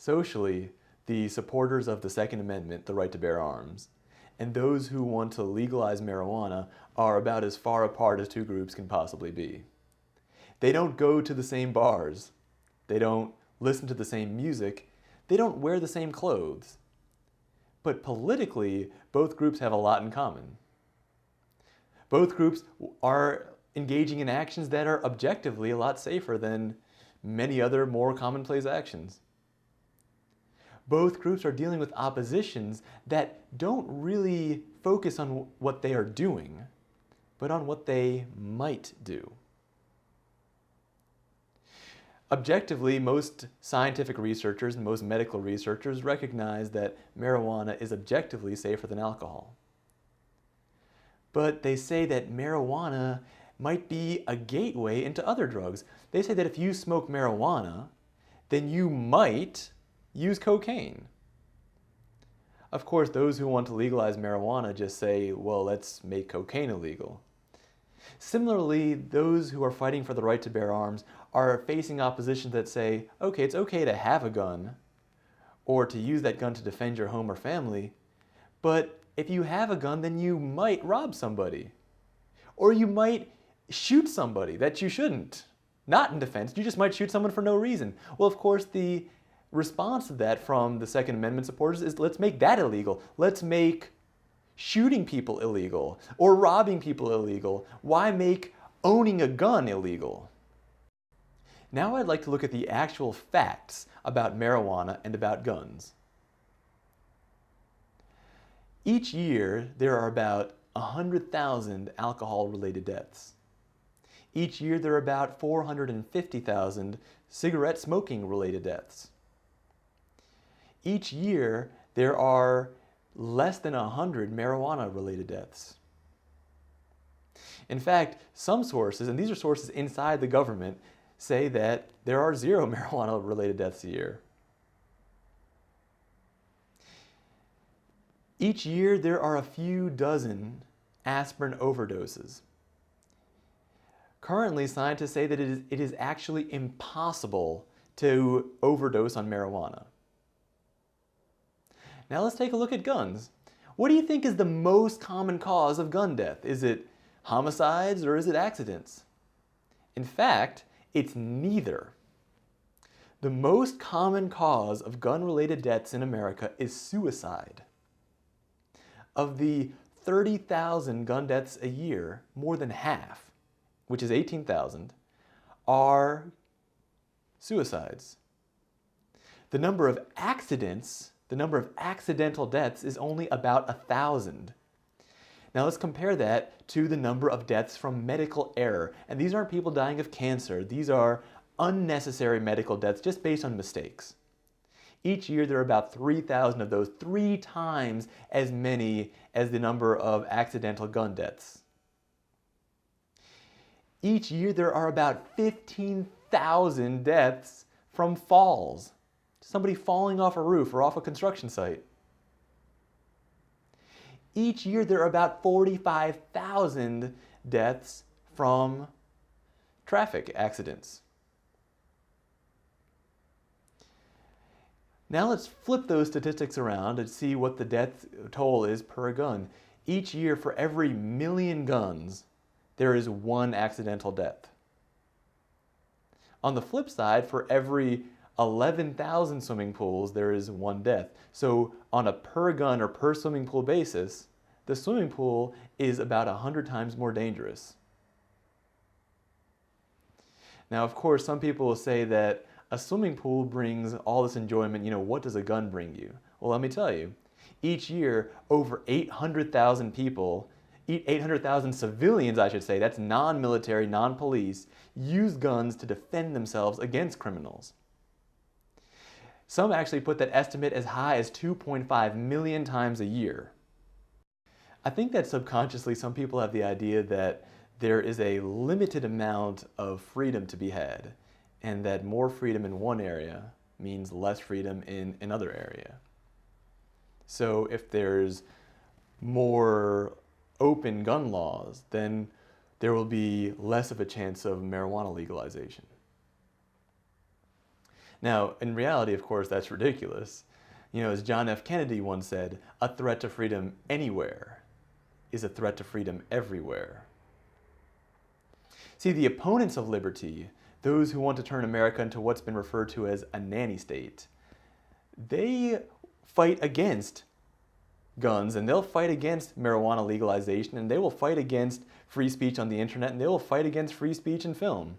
Socially, the supporters of the Second Amendment, the right to bear arms, and those who want to legalize marijuana are about as far apart as two groups can possibly be. They don't go to the same bars. They don't listen to the same music. They don't wear the same clothes. But politically, both groups have a lot in common. Both groups are engaging in actions that are objectively a lot safer than many other more commonplace actions. Both groups are dealing with oppositions that don't really focus on what they are doing, but on what they might do. Objectively, most scientific researchers and most medical researchers recognize that marijuana is objectively safer than alcohol. But they say that marijuana might be a gateway into other drugs. They say that if you smoke marijuana, then you might use cocaine. Of course, those who want to legalize marijuana just say, well, let's make cocaine illegal. Similarly, those who are fighting for the right to bear arms are facing opposition that say, okay, it's okay to have a gun or to use that gun to defend your home or family, but if you have a gun, then you might rob somebody. Or you might shoot somebody that you shouldn't. Not in defense, you just might shoot someone for no reason. Well, of course, the response to that from the Second Amendment supporters is let's make that illegal. Let's make shooting people illegal or robbing people illegal. Why make owning a gun illegal? Now I'd like to look at the actual facts about marijuana and about guns. Each year, there are about 100,000 alcohol-related deaths. Each year, there are about 450,000 cigarette smoking-related deaths. Each year, there are less than 100 marijuana-related deaths. In fact, some sources, and these are sources inside the government, say that there are 0 marijuana-related deaths a year. Each year, there are a few dozen aspirin overdoses. Currently, scientists say that it is actually impossible to overdose on marijuana. Now let's take a look at guns. What do you think is the most common cause of gun death? Is it homicides or is it accidents? In fact, it's neither. The most common cause of gun-related deaths in America is suicide. Of the 30,000 gun deaths a year, more than half, which is 18,000, are suicides. The number of accidents, the number of accidental deaths is only about 1,000. Now let's compare that to the number of deaths from medical error. And these aren't people dying of cancer. These are unnecessary medical deaths just based on mistakes. Each year there are about 3,000 of those, 3 times as many as the number of accidental gun deaths. Each year there are about 15,000 deaths from falls. Somebody falling off a roof or off a construction site. Each year there are about 45,000 deaths from traffic accidents. Now let's flip those statistics around and see what the death toll is per gun. Each year for every 1,000,000 guns, there is 1 accidental death. On the flip side, for every 11,000 swimming pools, there is 1 death. So on a per gun or per swimming pool basis, the swimming pool is about 100 times more dangerous. Now, of course, some people will say that a swimming pool brings all this enjoyment. What does a gun bring you? Well, let me tell you. Each year, over 800,000 people, 800,000 civilians, I should say, that's non-military, non-police, use guns to defend themselves against criminals. Some actually put that estimate as high as 2.5 million times a year. I think that subconsciously some people have the idea that there is a limited amount of freedom to be had, and that more freedom in one area means less freedom in another area. So if there's more open gun laws, then there will be less of a chance of marijuana legalization. Now, in reality, of course, that's ridiculous. You know, as John F. Kennedy once said, a threat to freedom anywhere is a threat to freedom everywhere. See, the opponents of liberty, those who want to turn America into what's been referred to as a nanny state, they fight against guns, and they'll fight against marijuana legalization, and they will fight against free speech on the internet, and they will fight against free speech in film.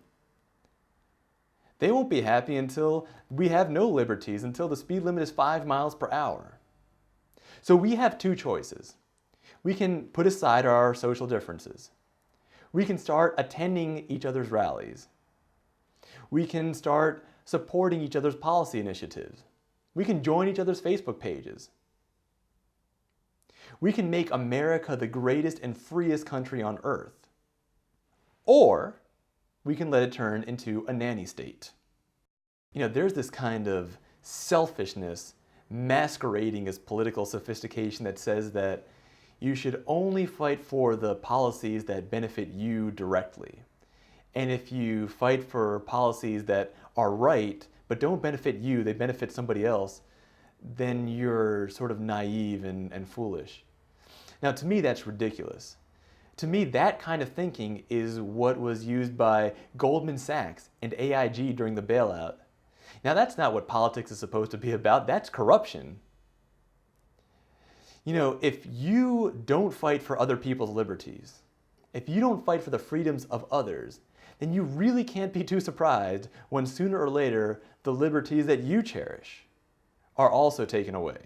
They won't be happy until we have no liberties, until the speed limit is 5 miles per hour. So we have two choices. We can put aside our social differences. We can start attending each other's rallies. We can start supporting each other's policy initiatives. We can join each other's Facebook pages. We can make America the greatest and freest country on earth. Or we can let it turn into a nanny state. You know, there's this kind of selfishness masquerading as political sophistication that says that you should only fight for the policies that benefit you directly. And if you fight for policies that are right but don't benefit you, they benefit somebody else, then you're sort of naive and foolish. Now, to me, that's ridiculous. To me, that kind of thinking is what was used by Goldman Sachs and AIG during the bailout. Now, that's not what politics is supposed to be about. That's corruption. You know, if you don't fight for other people's liberties, if you don't fight for the freedoms of others, then you really can't be too surprised when sooner or later the liberties that you cherish are also taken away.